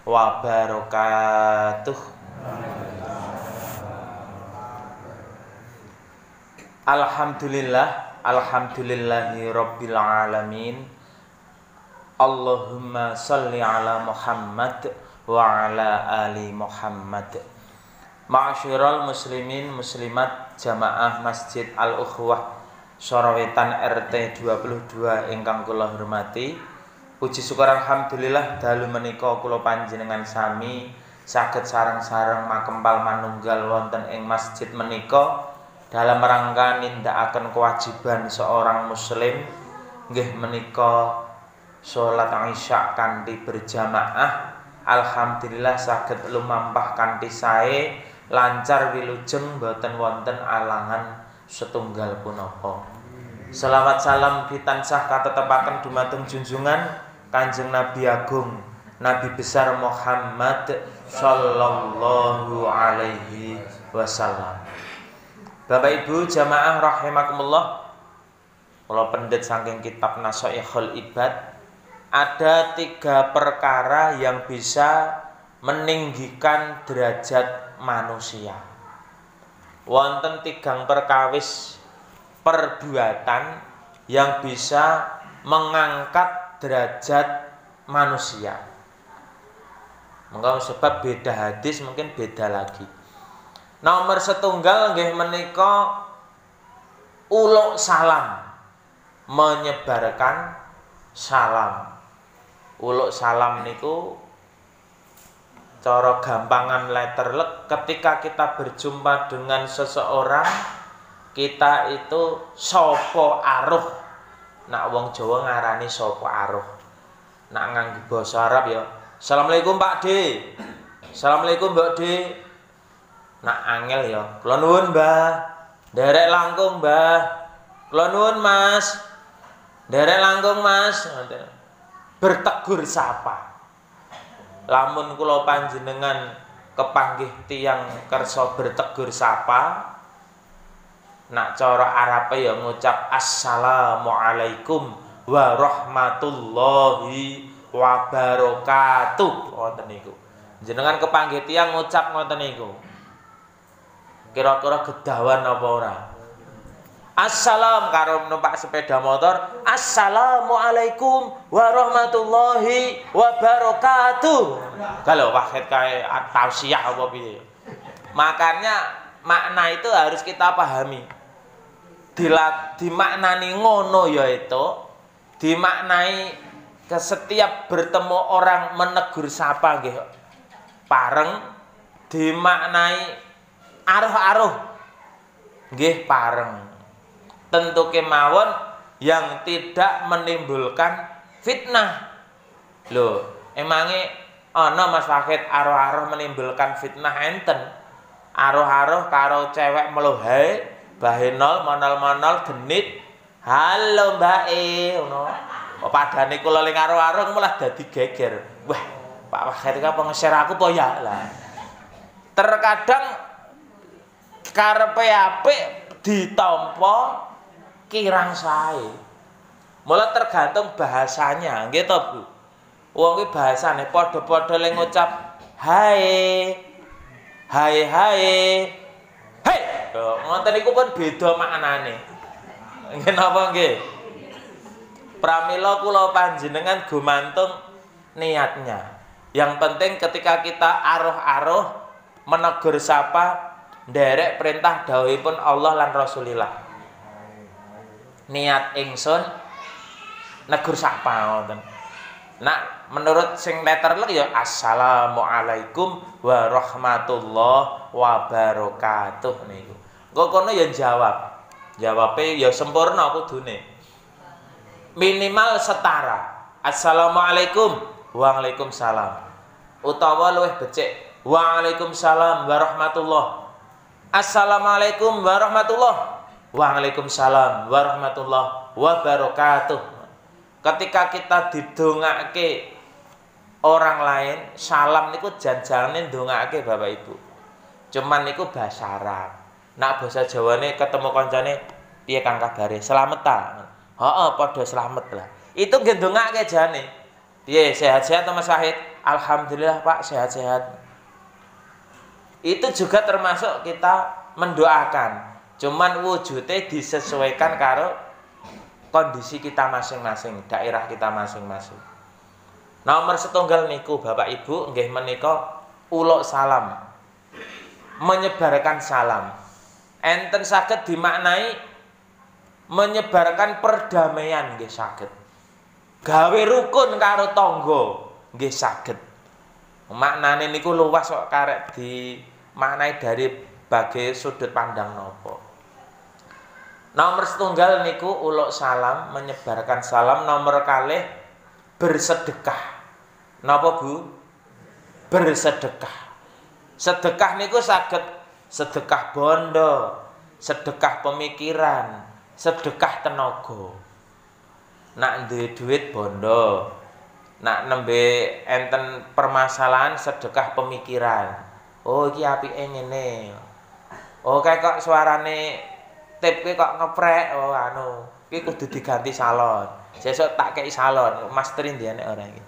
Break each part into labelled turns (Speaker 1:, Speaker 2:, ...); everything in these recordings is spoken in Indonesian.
Speaker 1: wabarakatuh. Alhamdulillahi rabbil alamin. Allahumma salli ala Muhammad wa ala ali Muhammad. Ma'asyiral muslimin muslimat jamaah Masjid Al-Ukhwah Sorowetan RT 22 ingkang kula hormati. Puji syukur alhamdulillah dalu menika kula panjenengan sami saged sareng-sareng makempal manunggal wonten ing masjid menika dalam rangka nindakaken kewajiban seorang muslim nggih menika salat Isya kanthi berjamaah. Alhamdulillah saged lumampah kanthi sae, lancar wilujeng boten wonten alangan setunggal punapa. Selawat salam pitansah katetepaken dumateng junjungan Kanjeng Nabi Agung Nabi besar Muhammad sallallahu alaihi wasallam. Bapak Ibu jamaah rahimakumullah, kula pendet saking kitab Nashaikhul Ibad, ada 3 perkara yang bisa meninggikan derajat manusia. Wonten 3 perkawis perbuatan yang bisa mengangkat derajat manusia. Mengko sebab beda hadis mungkin beda lagi. Nomor setunggal nggih menika uluk salam, menyebarkan salam. Uluk salam niku cara gampangan letterlek, ketika kita berjumpa dengan seseorang kita itu sapa aruh. Nak wong Jawa ngarani sapa aruh. Nak nganggo basa Arab ya Assalamualaikum Pak D. Assalamualaikum Mbak D. Nak angel ya kula nuwun Mbah. Derek langkung Mbah. Kula nuwun Mas. Derek langkung Mas. Bertegur sapa. Lamun kula panjenengan kepanggih tiyang kersa bertegur sapa, nak cara Arabe ya ngucap assalamualaikum warahmatullahi wabarakatuh. Ngoten niku. Jenengan kepanggih tiyang ngucap ngoten niku. Kira-kira gedawan apa ora? Assalam karo numpak sepeda motor, assalamualaikum warahmatullahi wabarakatuh. Kalau wahed kae tausiah apa piye. Makanya makna itu harus kita pahami. Dimaknani ngono yaitu dimaknai ke setiap bertemu orang menegur sapa nggih pareng, dimaknai aruh-aruh nggih pareng. Tentu kemawon yang tidak menimbulkan fitnah. Loh, emangnya ana Mas Wahid aruh-aruh menimbulkan fitnah enten? Aruh-aruh karo cewek meluhai, bahenol, monol-monol, genit. Halo Mbak E, ngono. Kok padane kula ling aruh-aruh malah dadi geger. Wah, Pak Wahid iki apa nge-share aku apa ya lah. Terkadang karepe apik ditampa kirang sae. Mula tergantung bahasanya, nggih to Bu. Wong kuwi bahasane padha-padha le ngucap hai. Hai hai. Hei, ngoten niku pun beda maknane. Nggih napa nggih? Pramila kula panjenengan gumantung niatnya. Yang penting ketika kita aruh-aruh menegur sapa nderek perintah dawuhipun Allah lan Rasulillah. Niat ingsun negur sapa ngoten. Nak menurut sing letterlek ya assalamualaikum warahmatullahi wabarakatuh niku. Engko kono ya jawab. Jawabe ya sempurna kudune. Minimal setara. Assalamualaikum, waalaikumsalam. Utawa luwih becik, waalaikumsalam warahmatullahi. Assalamualaikum warahmatullahi. Waalaikumsalam warahmatullahi wabarakatuh. Ketika kita didongake orang lain, salam niku jan-jane ndongake Bapak Ibu. Cuman niku bahasa Arab. Nak basa Jawane ketemu kancane, piye Kang kabare? Slamet ta? Heeh, padha slamet lah. Itu nggih ndongake jane. Piye sehat-sehat to Mas Wahid? alhamdulillah Pak sehat-sehat. Itu juga termasuk kita mendoakan. Cuman wujudnya disesuaikan karo kondisi kita masing-masing, daerah kita masing-masing. Nomor setunggal niku Bapak Ibu nggih menika uluk salam. Menyebarkan salam. Enten saged dimaknai menyebarkan perdamaian nggih saged. Gawe rukun karo tangga nggih saged. Maknane niku luas kok karek dimaknai dari bagai sudut pandang nopo. Nomor setunggal niku uluk salam, menyebarkan salam. Nomor kalih bersedekah. Napa Bu? Bersedekah. Sedekah niku saged sedekah bondo, sedekah pemikiran, sedekah tenaga. Nak duwe duit bondo, nak nembe enten permasalahan sedekah pemikiran. Oh iki apike ngene. Oh kayak kok suarane tip kok ngeprek. Oh anu, iki kudu diganti salon. Sesuk tak kei salon. Mas Trindi enek ora iki?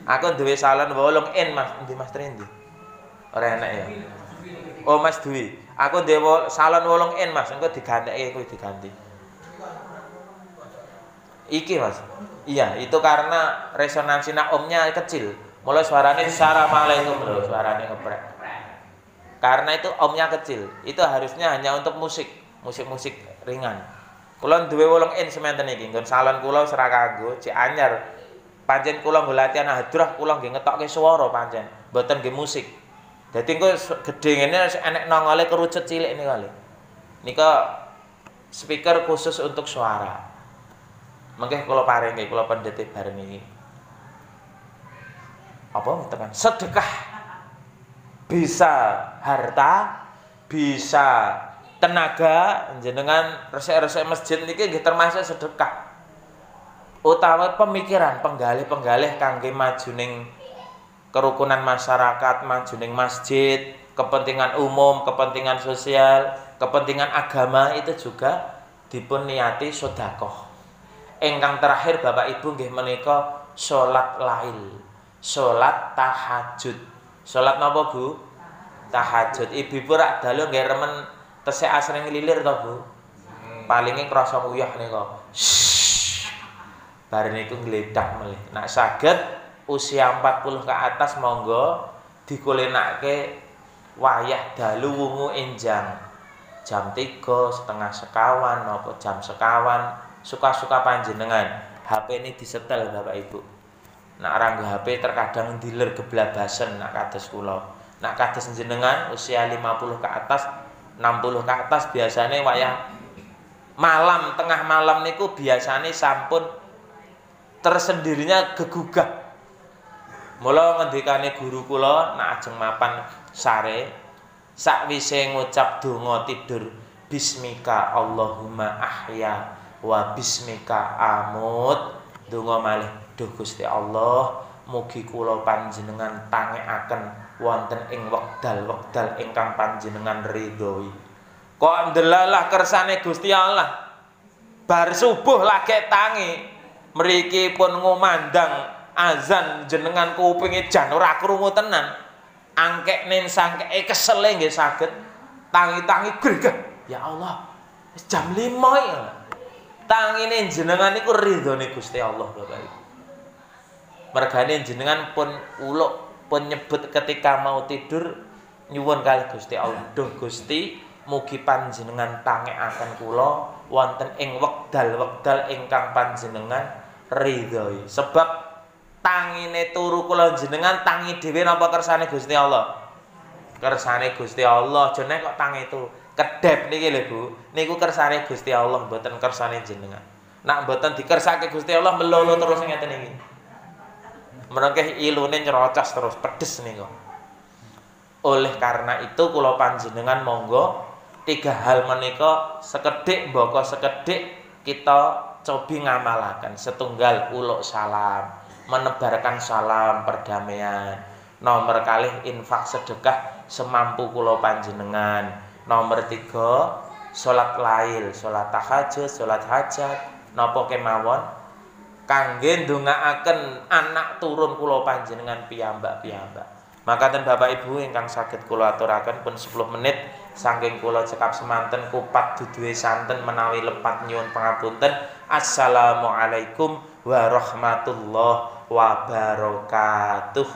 Speaker 1: Aku duwe salon 8 in Mas, endi Mas Trindi? Ora enek ya. Oh Mas Dwi, aku duwe salon 8 in Mas, engko diganteki kuwi diganti. Iki Mas. Iya, itu karena resonansi omnya kecil. Mulai suaranya Assalamualaikum lho, suaranya ngeprek. Karena itu omnya kecil. Itu harusnya hanya untuk musik ringan. Kula duwe 8 in sementen iki, nggon salon kula ora kanggo, cek anyar. Pancen kula nggo latihan hadrah, kula nggih ngetokke swara pancen, mboten nggih musik. Dadi engko gedhe ngene enek nongole kerucut cilik niku kali. Nika speaker khusus untuk suara. Mengke kula paringi, kula pendhete bareng iki. Apa tekan? Sedekah. Bisa harta, bisa tenaga, jenengan resik-resik masjid niki nggih termasuk sedekah. Utawa pemikiran, penggalih-penggalih kangge majuning kerukunan masyarakat, majuning masjid, kepentingan umum, kepentingan sosial, kepentingan agama itu juga dipun niati sedekah. Ingkang terakhir Bapak Ibu nggih menika salat lail, salat tahajud. Salat napa Bu? Tahajud. Ibu-ibu rak dalu nggih remen tesih asring lilir to Bu? Palinge krasa uyah nika. Bar niku ngledak melih. Nek saged usia 40 ke atas monggo dikulinake wayah dalu wungu enjang. Jam 3, setengah sekawan napa jam sekawan. Suka-suka panjenengan. HP ini disetel Bapak Ibu. Nak ranggo HP terkadang dealer geblabasen nak kados kula. Nak kados jenengan usia 50 ke atas, 60 ke atas biasanya wayah malam, tengah malam niku biasanya sampun tersendirinya gegugah. Mula ngendikane guru kula nak ajeng mapan sare sakwise ngucap donga tidur bismika Allahumma ahya wa bismika amut, donga malih duh Gusti Allah mugi kula panjenengan tangekaken wonten ing wekdal-wekdal ingkang panjenengan ridhoi. Kok ndelalah kersane Gusti Allah bar subuh lagi tangi mriki pun ngumandang azan jenengan kupinge jan ora krungu tenan angkekne sangkeke kesele nggih saged tangi-tangi gregah ya Allah wis jam 5 ya. Tangine jenengan niku ridhone Gusti Allah Bapak Ibu. Mergane jenengan pun uluk pun nyebut ketika mau tidur nyuwun kali Gusti Allah. Duh Gusti, mugi panjenengan tangekaken kula wonten ing wekdal-wekdal ingkang panjenengan ridhoi. Sebab tangine turu kula jenengan tangi dhewe napa kersane Gusti Allah? Kersane Gusti Allah. Jane kok tangi turu. Kedep niki lho Bu, niku kersane Gusti Allah mboten kersane jenengan. Nak mboten dikersake Gusti Allah melolo terus ngeten iki. Merengkeh ilune nyerocos terus pedes niku. Oleh karena itu kula panjenengan monggo 3 hal menika sekedhik mbaka sekedhik kita cobi ngamalaken. Setunggal uluk salam, menebarkan salam perdamaian. Nomor kalih infak sedekah semampu kula panjenengan. Nomor 3 salat lail, salat tahajud, salat hajat, napa kemawon kangge ndongaaken anak turun kula panjenengan piyambak-piyambak. Makaten Bapak Ibu ingkang saged kula aturaken pun 10 menit saking kula cekap semanten kupat duduhe santen menawi lepat nyuwun pangapunten. Assalamualaikum warahmatullahi wabarakatuh.